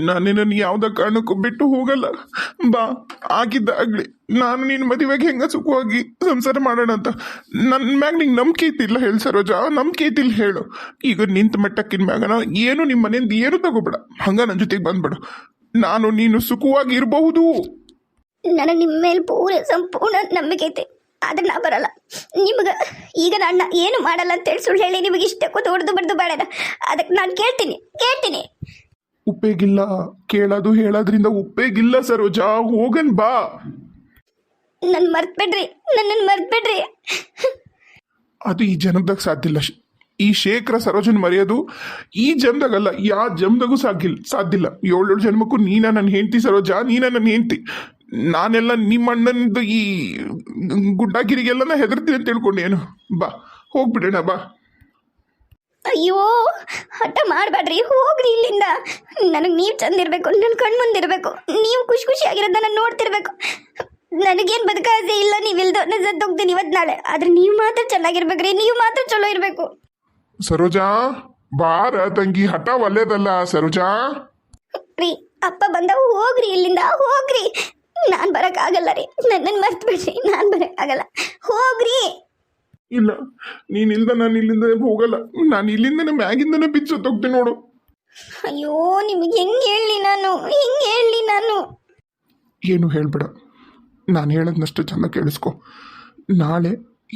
ನಾನು ನಿನ್ನನ್ನು ಯಾವುದೇ ಕಾರಣಕ್ಕೂ ಬಿಟ್ಟು ಹೋಗಲ್ಲ. ಬಾ, ಆಗಿದ್ದಾಗ್ಲಿ ನಾನು ನಿನ್ನ ಮದುವೆಗೆ ಹೆಂಗ ಸುಖವಾಗಿ ಸಂಸಾರ ಮಾಡೋಣ ಅಂತ. ನನ್ನ ಮ್ಯಾಗ ನಿಂಗೆ ನಂಬಿಕೆ ಐತಿಲ್ಲ ಹೇಳು ಸರೋಜ, ನಂಬಿಕೆ ಐತಿಲ್ಲ ಹೇಳು. ಈಗ ನಿಂತ ಮಟ್ಟಕ್ಕಿನ ಮ್ಯಾಗನ ಏನು ನಿಮ್ಮ ಮನೆಯಿಂದ ಏನು ತಗೋಬೇಡ, ಹಂಗ ನನ್ನ ಜೊತೆಗೆ ಬಂದ್ಬಿಡು. ನಾನು ನೀನು ಸುಖವಾಗಿ ಇರಬಹುದು. ನನಗೆ ನಿಮ್ಮ ಮೇಲೆ ಪೂರ ಸಂಪೂರ್ಣ ನಂಬಿಕೆ ಐತೆ, ಆದ್ರೆ ನಾ ಬರಲ್ಲ ನಿಮ್ಗೆ. ಈಗ ನನ್ನ ಏನು ಮಾಡಲ್ಲ ಅಂತೇಳಿ ಸುಳ್ಳು ಹೇಳಿ ನಿಮಗೆ ಇಷ್ಟಕ್ಕೂ ಹೊಡೆದು ಬಡ್ದು ಬೇಡ. ಅದಕ್ಕೆ ನಾನು ಕೇಳ್ತೀನಿ. ಉಪ್ಪೇಗಿಲ್ಲ, ಕೇಳೋದು ಹೇಳೋದ್ರಿಂದ ಉಪ್ಪೇಗಿಲ್ಲ ಸರೋಜ, ಹೋಗನ್ ಬಾ. ನನ್ನನ್ನು ಮರ್ತ್ಬಿಡ್ರಿ. ಅದು ಈ ಜನ್ಮದಾಗ ಸಾಧ್ಯ ಇಲ್ಲ. ಈ ಶೇಖರ ಸರೋಜನ್ ಮರೆಯೋದು ಈ ಜನ್ಮದಾಗಲ್ಲ, ಯಾವ ಜನ್ಮದಾಗೂ ಸಾಧ್ಯಲ್ಲ. 7 ಜನ್ಮಕ್ಕೂ ನೀನ ನನ್ನ ಹೆಂಡತಿ ಸರೋಜ, ನೀನ ನನ್ನ ಹೆಂಡತಿ. ನಾನೆಲ್ಲ ನಿಮ್ಮ ಅಣ್ಣಂದು ಈ ಗುಡ್ಡಾಗಿರಿಗೆಲ್ಲ ಹೆದರ್ತೀನಿ ಅಂತ ತಿಳ್ಕೊಂಡೇನು. ಬಾ, ಹೋಗ್ಬಿಡೋಣ ಬಾ. ಅಯ್ಯೋ, ಹಠ ಮಾಡಬೇಡ್ರಿ, ಹೋಗ್ರಿ ಇಲ್ಲಿಂದ. ನನಗೆ ನೀವು ಚಂದ ಇರಬೇಕು, ನನ್ನ ಕಣ್ಮುಂದಿರಬೇಕು, ನೀವು ಖುಷಿಯಾಗಿರೋದನ್ನ ನೋಡ್ತಿರ್ಬೇಕು. ನನಗೇನು ಬದುಕಾಸೆ ಇಲ್ಲ, ನೀವಿಲ್ದು ನಾನು ಸತ್ತೋಗ್ತೀನಿ ಇವತ್ತು ನಾಳೆ. ಆದ್ರೆ ನೀವು ಮಾತ್ರ ಚೆನ್ನಾಗಿರ್ಬೇಕ್ರಿ, ನೀವು ಮಾತ್ರ ಚಲೋ ಇರಬೇಕು. ಸರೋಜಾ, ಬಾರ ತಂಗಿ, ಹಠ ಒಳ್ಳೇದಲ್ಲ ಸರೋಜಾ. ರೀ, ಅಪ್ಪ ಬಂದ, ಹೋಗ್ರಿ ಇಲ್ಲಿಂದ, ಹೋಗ್ರಿ. ನಾನು ಬರೋಕ್ಕಾಗಲ್ಲ ರೀ, ನನ್ನನ್ನು ಮರ್ತು ಬಿಡ್ರಿ, ನಾನು ಬರೋಕ್ಕಾಗಲ್ಲ, ಹೋಗ್ರಿ. ಇಲ್ಲ, ನೀನಿಲ್ದ ನಾನು ಇಲ್ಲಿಂದ ಹೋಗಲ್ಲ. ನಾನು ಇಲ್ಲಿಂದನೇ ಮ್ಯಾಗಿಂದನೇ ಬಿದ್ದು ಸತ್ತೋಗ್ತೀನಿ ನೋಡು. ಅಯ್ಯೋ, ನಿಮಗೆ ಹೆಂಗೆ ಹೇಳಲಿ ನಾನು? ಏನು ಹೇಳ್ಬೇಡ, ನಾನು ಹೇಳೋದನ್ನಷ್ಟು ಚೆನ್ನಾಗಿ ಕೇಳಿಸ್ಕೊ. ನಾಳೆ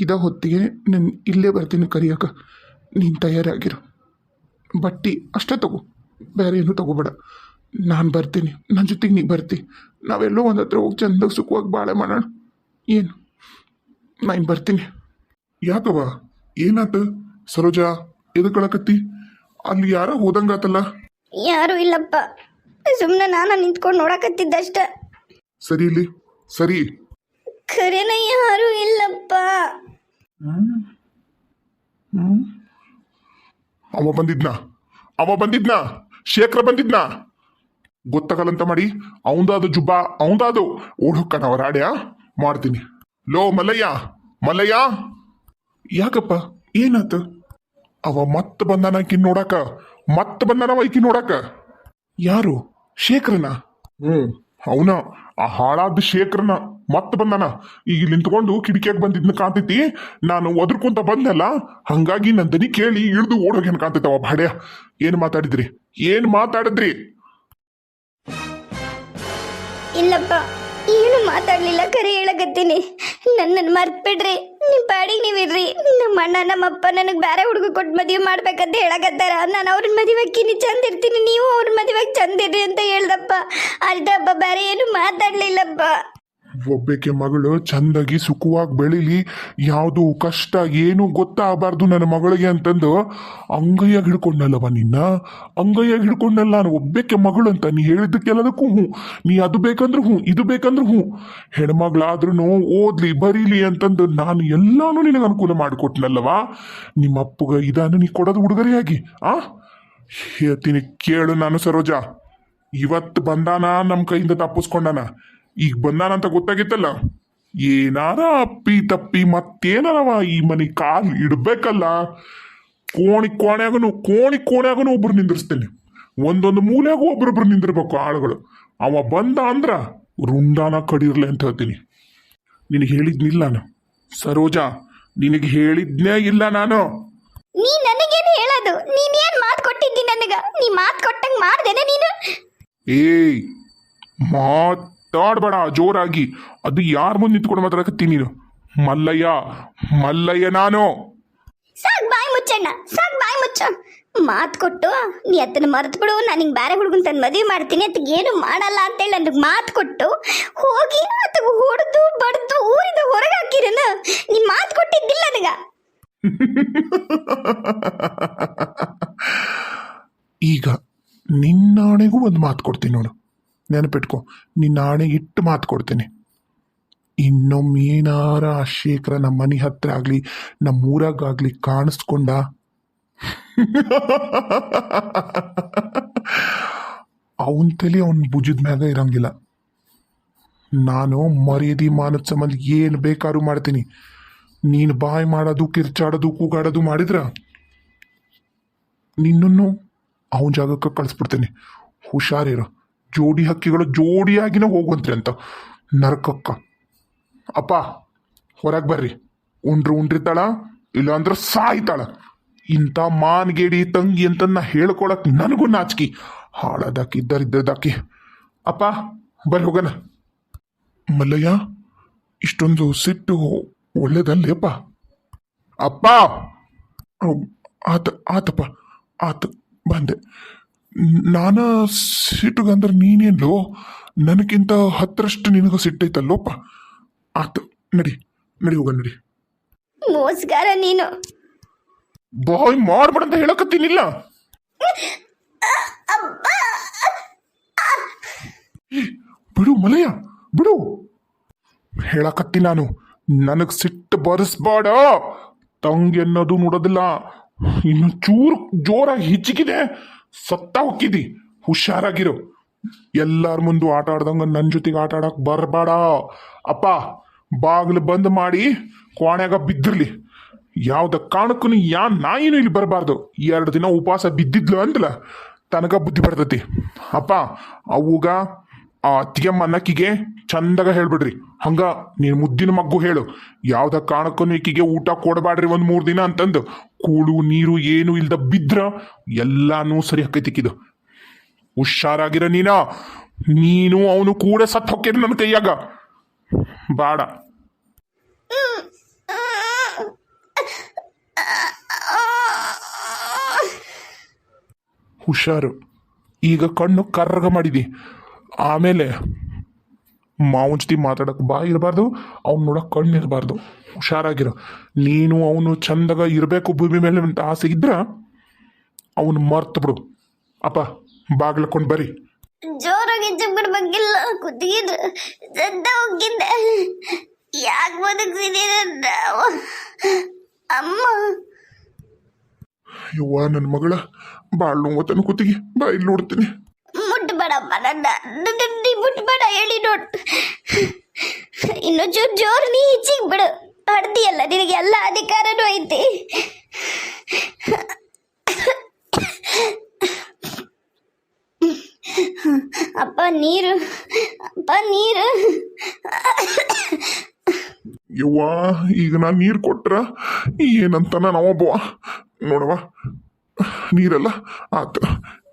ಇದ ಹೊತ್ತಿಗೆ ನಾನು ಇಲ್ಲೇ ಬರ್ತೀನಿ ಕರಿಯಕ. ನೀನು ತಯಾರಾಗಿರು, ಬಟ್ಟಿ ಅಷ್ಟೇ ತಗೋ, ಬೇರೆ ಏನೂ ತಗೋಬೇಡ. ನಾನು ಬರ್ತೀನಿ, ನನ್ನ ಜೊತೆಗೆ ನೀ ಬರ್ತಿ. ನಾವೆಲ್ಲೋ ಒಂದು ಹತ್ರ ಹೋಗಿ ಚಂದಾಗ ಸುಖವಾಗಿ ಬಾಳೆ ಮಾಡೋಣ. ಏನು, ನಾನು ಬರ್ತೀನಿ. ಯಾಕವ, ಏನಾತ ಸರೋಜಾ, ಎದಕ್ಕಳಕತ್ತಿ? ಅಲ್ಲಿ ಯಾರ ಹೋದಂಗಾತಲ್ಲ? ಯಾರು ಇಲ್ಲಪ್ಪ, ಸುಮ್ಮನೆ ನಾನು ನಿಂತ್ಕೊಂಡು ನೋಡಕತ್ತಿದ್ದಷ್ಟ. ಸರಿ ಇಲ್ಲಿ ಸರಿ. ಖರೇನ ಯಾರು ಇಲ್ಲಪ್ಪ. ಅವ ಬಂದಿದ್ನಾ? ಶೇಖರ ಬಂದಿದ್ನಾ? ಗೊತ್ತಾಗಲ್ಲಂತ ಮಾಡಿ ಅವಂದಾದು ಜುಬ್ಬ ಅವಂದಾದು ಓಡೋಕ್ಕನ ಅವ್ರ ಆಡ್ಯ ಮಾಡ್ತೀನಿ. ಲೋ ಮಲ್ಲಯ್ಯ, ಯಾಕಪ್ಪ ಏನಾತ? ಅವ ಮತ್ತೆ ಬಂದಾನ ಈಕಿನ್ ನೋಡಾಕ. ಯಾರು? ಶೇಖರನ? ಅವನ, ಆ ಹಾಳಾದ ಶೇಖರನ ಮತ್ತೆ ಬಂದಾನ. ಈಗ ನಿಂತ್ಕೊಂಡು ಕಿಟಕಿಯಾಗ ಬಂದಿದ್ನ ಕಾಣ್ತೈತಿ. ನಾನು ಒದರ್ಕೊಂತ ಬಂದಲ್ಲ, ಹಂಗಾಗಿ ನನ್ನ ದನಿ ಕೇಳಿ ಇಳಿದು ಓಡೋಗೇನು ಕಾಣ್ತೈತವ ಬಾಡ್ಯ. ಏನ್ ಮಾತಾಡಿದ್ರಿ? ಇಲ್ಲಪ್ಪ, ಏನು ಮಾತಾಡ್ಲಿಲ್ಲ, ಕರೆ ಹೇಳಕತ್ತೀನಿ. ನನ್ನನ್ನು ಮರ್ತ್ಬಿಡ್ರಿ, ನಿಮ್ಮ ಪಾಡಿಗೆ ನೀವಿರ್ರಿ. ನಮ್ಮ ಅಣ್ಣ ನಮ್ಮಪ್ಪ ನನಗೆ ಬೇರೆ ಹುಡುಗ ಕೊಟ್ಟು ಮದುವೆ ಮಾಡ್ಬೇಕಂತ ಹೇಳಕತ್ತಾರ. ನಾನು ಅವ್ರನ್ನ ಮದುವೆಕ್ಕಿನಿ ಚಂದ ಇರ್ತೀನಿ, ನೀವು ಅವ್ರ ಮದುವೆಗೆ ಚಂದ ಇರ್ರಿ ಅಂತ ಹೇಳ್ದಪ್ಪ. ಅಲ್ದಪ್ಪ, ಬೇರೆ ಏನು ಮಾತಾಡ್ಲಿಲ್ಲಪ್ಪ. ಒಬ್ಬಾಕೆ ಮಗಳು ಚಂದಾಗಿ ಸುಖವಾಗಿ ಬೆಳಿಲಿ, ಯಾವುದು ಕಷ್ಟ ಏನು ಗೊತ್ತಾಗಬಾರ್ದು ನನ್ನ ಮಗಳಿಗೆ ಅಂತಂದು ಅಂಗೈಯಾಗಿ ಹಿಡ್ಕೊಂಡಲ್ಲವ ನಿನ್ನ. ಅಂಗೈಯಾಗಿ ಹಿಡ್ಕೊಂಡಲ್ಲ ನಾನು ಒಬ್ಬಾಕೆ ಮಗಳು ಅಂತ. ನೀ ಹೇಳಿದ್ದಕ್ಕೆಲ್ಲದಕ್ಕೂ ಹ್ಞೂ, ನೀ ಅದು ಬೇಕಂದ್ರೆ ಹ್ಞೂ, ಇದು ಬೇಕಂದ್ರೆ ಹ್ಞೂ. ಹೆಣ್ಮಗಳಾದ್ರೂ ಓದ್ಲಿ ಬರೀಲಿ ಅಂತಂದು ನಾನು ಎಲ್ಲಾನು ನಿನಗೆ ಅನುಕೂಲ ಮಾಡಿಕೊಟ್ನಲ್ಲವಾ. ನಿಮ್ಮ ಅಪ್ಪಗ ಇದಾನು ನೀ ಕೊಡೋದು ಉಡುಗೊರೆಯಾಗಿ. ಹೇಳ್ತೀನಿ ಕೇಳು. ನಾನು ಸರೋಜಾ, ಇವತ್ತು ಬಂದಾನ ನಮ್ಮ ಕೈಯಿಂದ ತಪ್ಪಿಸ್ಕೊಂಡಾನ. ಈಗ ಬಂದಾನಂತ ಗೊತ್ತಾಗಿತ್ತಲ್ಲ, ಏನಾರ ಅಪ್ಪಿ ತಪ್ಪಿ ಮತ್ತೇನಾರವ ಈ ಮನೆ ಕಾಲು ಇಡ್ಬೇಕಲ್ಲ, ಕೋಣೆಯಾಗನು ಒಬ್ರು ನಿಂದಿರ್ಸ್ತೇನೆ. ಒಂದೊಂದು ಮೂಲೆಯಾಗೂ ಒಬ್ರೊಬ್ರು ನಿಂದಿರ್ಬೇಕು ಆಳುಗಳು. ಅವ ಬಂದ ಅಂದ್ರ ರುಂಡಾನ ಕಡಿರ್ಲೆ ಅಂತ ಹೇಳ್ತೀನಿ. ನಿನಗೆ ಹೇಳಿದ್ನಿಲ್ಲ ನಾನು ಸರೋಜಾ, ನಿನಗೆ ಹೇಳಿದ್ನೇ ಇಲ್ಲ ನಾನು. ನೀ ನನಗೇನು ಹೇಳೋದು? ನೀನೇನು ಮಾತು ಕೊಟ್ಟಿದ್ದಿ ನನಗ? ನೀ ಮಾತು ಕೊಟ್ಟಂಗೆ ಮಾಡ್ದೇನೆ ನೀನು? ಏಯ್, ಮಾತಾಡ್ಬೇಡ ಜೋರಾಗಿ. ಅದು ಯಾರ ಮುಂದೆ ನಿಂತ್ಕೊಂಡು ಮಾತಾಡಕತ್ತೀನಿ ನೀನು? ಮಲ್ಲಯ್ಯ ನಾನು. ಸಾಕ್ ಬಾಯಿ ಮುಚ್ಚಣ್ಣ, ಸಾಕ್ ಬಾಯಿ ಮುಚ್ಚ. ಮಾತು ಕೊಟ್ಟು ನೀ ಅದನ್ನ ಮರೆತು ಬಿಡು, ನಾನು ಹಿಂಗೆ ಬೇರೆ ಹುಡುಗನ್ ತಂದು ಮದುವೆ ಮಾಡ್ತೀನಿ ಅಂತ ಏನು ಮಾಡಲ್ಲ ಅಂತೇಳಿ ನನಗೆ ಮಾತು ಕೊಟ್ಟು ಹೋಗಿ ಅಥವಾ ಹೊಡೆದು ಬಡ್ದು ಊರಿಂದ ಹೊರಗೆ ಹಾಕಿರೇನು? ನೀ ಮಾತು ಕೊಟ್ಟಿದ್ದಿಲ್ಲ ನನಗ. ಈಗ ನಿನ್ನಾಣೆಗೂ ಒಂದು ಮಾತು ಕೊಡ್ತೀನಿ ನೋಡು, ನೆನಪಿಟ್ಕೊ. ನಿನ್ನ ಆಣೆ ಇಟ್ಟು ಮಾತು ಕೊಡ್ತೀನಿ. ಇನ್ನೊಮ್ಮೇನಾರ ಆ ಶೇಖರ ನಮ್ಮ ಮನೆ ಹತ್ರ ಆಗಲಿ ನಮ್ಮ ಊರಾಗಲಿ ಕಾಣಿಸ್ಕೊಂಡ ಅವನ ತಲೆ ಅವನ ಭುಜದ ಮ್ಯಾಗ ಇರಂಗಿಲ್ಲ. ನಾನು ಮರ್ಯಾದಿ ಮಾನದ ಸಂಬಂಧ ಏನು ಬೇಕಾದ್ರೂ ಮಾಡ್ತೀನಿ. ನೀನು ಬಾಯಿ ಮಾಡೋದು, ಕಿರ್ಚಾಡೋದು, ಕೂಗಾಡೋದು ಮಾಡಿದ್ರ ನಿನ್ನನ್ನು ಅವನ ಜಾಗಕ್ಕೆ ಕಳಿಸ್ಬಿಡ್ತೇನೆ. ಹುಷಾರಿರು. ಜೋಡಿ ಹಕ್ಕಿಗಳು ಜೋಡಿಯಾಗಿನ ಹೋಗುವಂತ್ರಿ ಅಂತ ನರಕಕ್ಕ. ಅಪ್ಪ ಹೊರಗೆ ಬರ್ರಿ. ಉಂಡ್ರಿತಾಳ ಇಲ್ಲಾಂದ್ರೆ ಸಾಯ್ತಾಳ. ಇಂಥ ಮಾನ್ಗೇಡಿ ತಂಗಿ ಅಂತ ನಾ ಹೇಳ್ಕೊಳಕ್ ನನಗೂ ನಾಚಿಕೆ. ಹಾಳದಾಕಿ ಇದ್ದರಿದ್ದದಾಕಿ. ಅಪ್ಪ ಬರ್ರಿ ಹೋಗಣ. ಮಲ್ಲಯ್ಯ, ಇಷ್ಟೊಂದು ಸಿಟ್ಟು ಒಳ್ಳೇದಲ್ಲೇಪ್ಪ? ಅಪ್ಪ ಆತಪ್ಪ ಆತ ಬಂದೆ. ನಾನ ಸಿಟ್ಟುಗಂದ್ರೆ ನೀನೇನ್ಲೋ ನನಗಿಂತ 10ರಷ್ಟು ನಿನಗೂ ಸಿಟ್ಟೈತಲ್ಲೋಪ್ಪ. ಆತು ನಡಿ ಹೋಗ ನಡಿ. ಮೋಸ್ಗಾರ ನೀನು. ಬಾಯ್ ಮಾಡ್ಬೇಡ ಅಂತ ಹೇಳಕತ್ತೀನಿಲ್ಲ. ಬಿಡು ಮಲಯ ಬಿಡು. ಹೇಳಕತ್ತಿ ನಾನು. ನನಗ್ ಸಿಟ್ಟು ಬರಿಸ್ಬೇಡ. ತಂಗಿ ಅನ್ನೋದು ನೋಡೋದಿಲ್ಲ. ಇನ್ನು ಚೂರು ಜೋರಾಗಿ ಹಿಚ್ಚಿಕಿದೆ ಸತ್ತ ಹೋಗಿದ್ದಿ. ಹುಷಾರಾಗಿರು. ಎಲ್ಲಾರ ಮುಂದೆ ಆಟ ಆಡ್ದಂಗ ನನ್ನ ಜೊತೆಗೆ ಆಟ ಆಡಕ್ ಬರಬೇಡ. ಅಪ್ಪ ಬಾಗಿಲು ಬಂದ್ ಮಾಡಿ ಕೋಣ್ಯಾಗ ಬಿದ್ದಿರ್ಲಿ. ಯಾವ್ದ ಕಾರಣಕ್ಕೂ ನಾಯಿನೂ ಇಲ್ಲಿ ಬರಬಾರ್ದು. 2 ದಿನ ಉಪವಾಸ ಬಿದ್ದಿದ್ಲು ಅಂದ್ಲ ತನಗ ಬುದ್ಧಿ ಬರ್ತೈತಿ. ಅಪ್ಪ ಅವುಗ ಆ ಅತ್ತಿಗೆಮ್ಮ ಅನ್ನಕ್ಕಿಗೆ ಚಂದಾಗ ಹೇಳ್ಬಿಡ್ರಿ. ಹಂಗ ನೀನ್ ಮುದ್ದಿನ ಮಗ್ಗು ಹೇಳು, ಯಾವ್ದ ಕಾರಣಕ್ಕೂ ಈಕಿಗೆ ಊಟ ಕೊಡಬಾಡ್ರಿ 1-3 ದಿನ ಅಂತಂದು. ಕೂಳು ನೀರು ಏನು ಇಲ್ದ ಬಿದ್ರ ಎಲ್ಲಾನು ಸರಿ ಹಕ್ಕೈತಿಕ್ಕಿದು. ಹುಷಾರಾಗಿರ ನೀನು ಅವನು ಕೂಡ ಸತ್ ಹೊಕ್ಕೇರಿ ನನ್ನ ಕೈಯಾಗ. ಬಾಡ. ಹುಷಾರು. ಈಗ ಕಣ್ಣು ಕರ್ರಗ ಮಾಡಿದಿ. ಆಮೇಲೆ ಮಾವನ ಜೊತೆ ಮಾತಾಡಕ್ ಬಾಯಿ ಇರಬಾರ್ದು, ಅವ್ನು ನೋಡಕ್ ಕಣ್ಣು ಇರಬಾರ್ದು. ಹುಷಾರಾಗಿರೋ. ನೀನು ಅವನು ಚಂದಾಗ ಇರಬೇಕು ಭೂಮಿ ಮೇಲೆ ಅಂತ ಆಸೆ ಇದ್ರ ಅವನು ಮರ್ತು ಬಿಡು. ಅಪ್ಪ ಬಾಗ್ಲಕ್ಕೊಂಡು ಬರ್ರಿ. ಜೋರಾಗಿ ಬಿಡ್ಬೇಕಿಲ್ಲ. ಕುತ್ತಿಗಿದ್ರು ಸದ್ದ ಹೋಗಿದ್ದೆ. ಯಾಕೆ ಬದುಕ್ಸಿದೀರ ಅಮ್ಮ? ಯವ್ವ ನನ್ನ ಮಗಳ ಬಾಳ್ ನೋವತನ ಕುತ್ತಿಗೆ. ಬಾ ಇಲ್ಲಿ ನೋಡ್ತೀನಿ. ಮುಟ್ಬೇಡಪ್ಪ ನನ್ನ ಮುಟ್ಬೇಡ ಹೇಳಿ ನೋಡ್. ಇನ್ನು ಜೋರ್ ನೀ ಹೆಚ್ಚಿಗೆ ಬಿಡು. ಅಡ್ದಿಯಲ್ಲ, ನಿನಗೆ ಎಲ್ಲ ಅಧಿಕಾರನೂ ಐತಿ. ಅಪ್ಪ ನೀರು. ಯವ್ವ ಈಗ ನಾನು ನೀರು ಕೊಟ್ರ ಏನಂತ ನಾವೊಬ್ಬವ ನೋಡವ. ನೀರಲ್ಲ ಆತ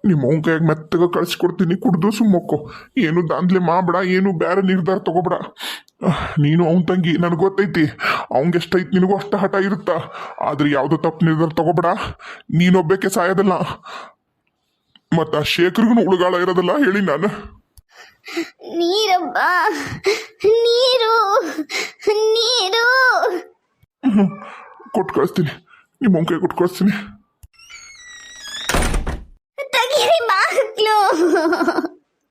ನಿಮ್ಮ ಅವನ ಕೈಯಾಗ ಮೆತ್ತಗ ಕಳಿಸ್ಕೊಡ್ತೀನಿ, ಕುಡ್ದು ಸುಮ್ಮಕ್ಕೋ. ಏನು ದಾಂದ್ಲೆ ಮಾಡಬೇಡ, ಏನು ಬೇರೆ ನಿರ್ಧಾರ ತಗೋಬೇಡ. ನೀನು ಅವನ ತಂಗಿ, ನನಗೆ ಗೊತ್ತೈತಿ ಅವಂಗೆ ಎಷ್ಟೈತಿ ನಿನಗೂ ಅಷ್ಟ ಹಠ ಇರುತ್ತ. ಆದ್ರೆ ಯಾವುದೋ ತಪ್ಪು ನಿರ್ಧಾರ ತಗೋಬೇಡ. ನೀನೊಬ್ಬಕ್ಕೆ ಸಾಯೋದಲ್ಲ, ಮತ್ತ ಆ ಶೇಖರ್ಗೂ ಉಳುಗಾಳ ಇರೋದಲ್ಲ ಹೇಳಿ ನಾನು. ನೀರಪ್ಪ ನೀರು. ಕೊಟ್ಟು ಕಳಿಸ್ತೀನಿ, ನಿಮ್ಮ ಅವನ ಕೈ ಕೊಟ್ಟು ಕಳಿಸ್ತೀನಿ. ತಗಿರಿ ಬಾಗ್ಲು.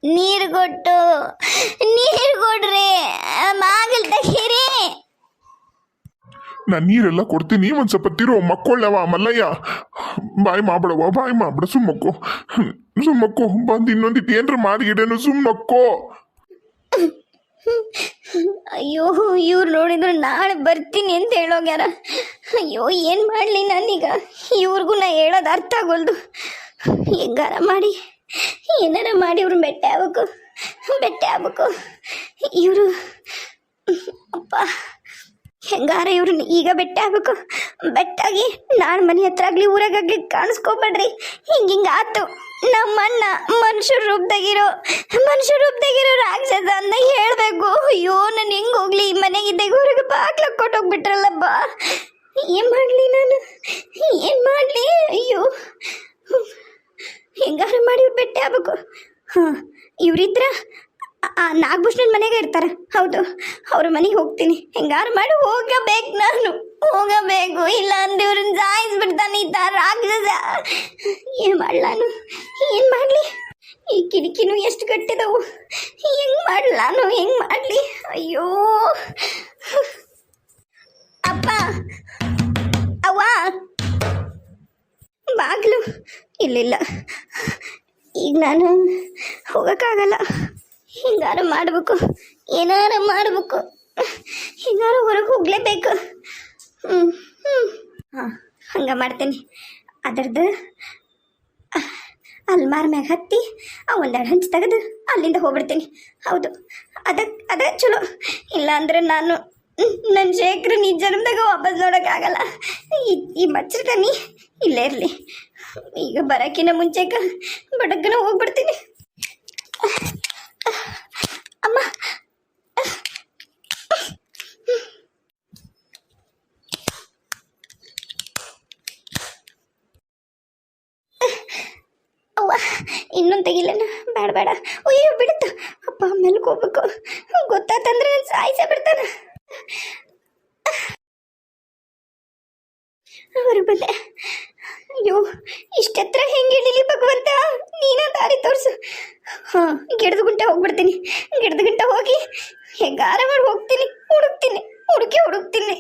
ನೀರು ಕೊಡ್ರಿ. ಬಾಗಿಲು ತೆಗೀರಿ. ನಾನು ನೀರೆಲ್ಲ ಕೊಡ್ತೀನಿ, ಒಂದು ಸ್ವಲ್ಪ ತಿರು ಮಕ್ಕೊಳ್ಳವ ಮಲ್ಲಯ್ಯ. ಬಾಯಿ ಮಾಡ್ಬೇಡ, ಸುಮ್ಮಕ್ಕೋ ಬಂದು ಇನ್ನೊಂದಿಟ್ಟು ಏನ್ರ ಮಾಡಿಗಿಡೇನು, ಸುಮ್ಮಕ್ಕೋ. ಅಯ್ಯೋ ಇವ್ರು ನೋಡಿದ್ರು ನಾಳೆ ಬರ್ತೀನಿ ಅಂತ ಹೇಳೋಗ್ಯಾರ. ಅಯ್ಯೋ ಏನು ಮಾಡಲಿ ನಾನೀಗ? ಇವ್ರಿಗೂ ನಾ ಹೇಳೋದು ಅರ್ಥ ಆಗೋಲ್ದು. ಹೆಂಗಾರ ಮಾಡಿ ಏನಾರ ಮಾಡಿ ಇವ್ರು ಬೆಟ್ಟೆ ಆಗ್ಬೇಕು. ಇವರು ಅಪ್ಪ ಹೆಂಗಾರ ಇವ್ರನ್ನ ಈಗ ಬೆಟ್ಟಾಗಿ ನಾನು ಮನೆ ಹತ್ರ ಆಗ್ಲಿ ಊರಾಗಲಿ ಕಾಣಿಸ್ಕೋಬೇಡ್ರಿ. ಹಿಂಗ ಆತು. ನಮ್ಮ ಅಣ್ಣ ಮನುಷ್ಯರ ರೂಪದಾಗಿರೋ ರಾಕ್ಷಸ ಅಂತ ಹೇಳ್ಬೇಕು. ಅಯ್ಯೋ ನಾನು ಹೆಂಗ್ ಹೋಗ್ಲಿ? ಈ ಮನೆಗಿದ್ದಾಗ ಊರಿಗೆ ಬಾಗ್ಲಕ್ಕೆ ಕೊಟ್ಟೋಗ್ಬಿಟ್ರಲ್ಲಪ್ಪ. ಏನ್ ಮಾಡ್ಲಿ? ಅಯ್ಯೋ ಹೆಂಗಾರ ಮಾಡಿ ಇವ್ರು ಬೆಟ್ಟೆ ಆಗ್ಬೇಕು. ಇವರಿದ್ರ ನಾಗಭೂಷಣನ ಮನೆಗೆ ಇರ್ತಾರೆ. ಹೌದು, ಅವ್ರ ಮನೆಗೆ ಹೋಗ್ತೀನಿ. ಹೆಂಗಾರು ಮಾಡಿ ಹೋಗಬೇಕು. ಇಲ್ಲ ಅಂದ್ರೆ ಇವ್ರನ್ನ ಸಾಯಿಸ್ಬಿಡ್ತಾನೆ ಈ ತರ ರಾಕ್ಷಸ. ಏನ್ ಮಾಡ್ಲಿ? ಈ ಕಿಟಕಿನೂ ಎಷ್ಟು ಗಟ್ಟಿದವು. ಹೆಂಗ್ ಮಾಡ್ಲಿ? ಅಯ್ಯೋ ಅಪ್ಪ, ಅವ್ವ, ಬಾಗ್ಲು ಇಲ್ಲ. ಈಗ ನಾನು ಹೋಗಕ್ಕಾಗಲ್ಲ. ಹಿಂಗಾರು ಮಾಡಬೇಕು, ಏನಾರು ಮಾಡಬೇಕು. ಹಿಂಗಾರು ಹೊರಗೆ ಹೋಗ್ಲೇಬೇಕು. ಹಂಗ ಮಾಡ್ತೇನೆ. ಅದರದ್ದು ಅಲ್ಮಾರ್ ಮ್ಯಾಗ ಹತ್ತಿ ಒಂದೆರಡು ಹಂಚು ತೆಗೆದು ಅಲ್ಲಿಂದ ಹೋಗ್ಬಿಡ್ತೀನಿ. ಹೌದು, ಅದ ಚಲೋ. ಇಲ್ಲ ಅಂದ್ರೆ ನಾನು ನನ್ನ ಶೇಖರ್ ಈ ಜನ್ಮದಾಗ ವಾಪಸ್ ನೋಡೋಕ್ಕಾಗಲ್ಲ. ಈ ಮಚ್ಚರ್ದನಿ ಇಲ್ಲೇ ಇರಲಿ. ಈಗ ಬರೋಕ್ಕಿಂತ ಮುಂಚೆಕ ಬಡಗ್ಗನ ಹೋಗ್ಬಿಡ್ತೀನಿ. ಅಮ್ಮ, ಅವ್ವ ಇನ್ನೊಂದು ತೆಗಿಲೇನ? ಬೇಡ ಬೇಡ, ಅಯ್ಯೋ ಬಿಡುತ್ತ. ಅಪ್ಪ ಮೆಲ್ಕ್ ಹೋಗ್ಬೇಕು. ಗೊತ್ತಾತಂದ್ರೆ ನಾನು ಸಾಯಿಸೇ ಬಿಡ್ತಾನ. ಅವರು ಬಂದೆ. ಅಯ್ಯೋ, ಇಷ್ಟೆತ್ರ ಹೆಂಗೆ ಇಳಿಲಿ ಭಗವಂತ, ನೀನ ದಾರಿ ತೋರಿಸು. ಹಾಂ, ಗಿಡದ ಗುಂಟೆ ಹೋಗ್ಬಿಡ್ತೀನಿ. ಗಿಡದ ಗುಂಟೆ ಹೋಗಿ ಹೆಂಗಾರ ಮಾಡಿ ಹೋಗ್ತೀನಿ. ಹುಡುಕ್ತೀನಿ.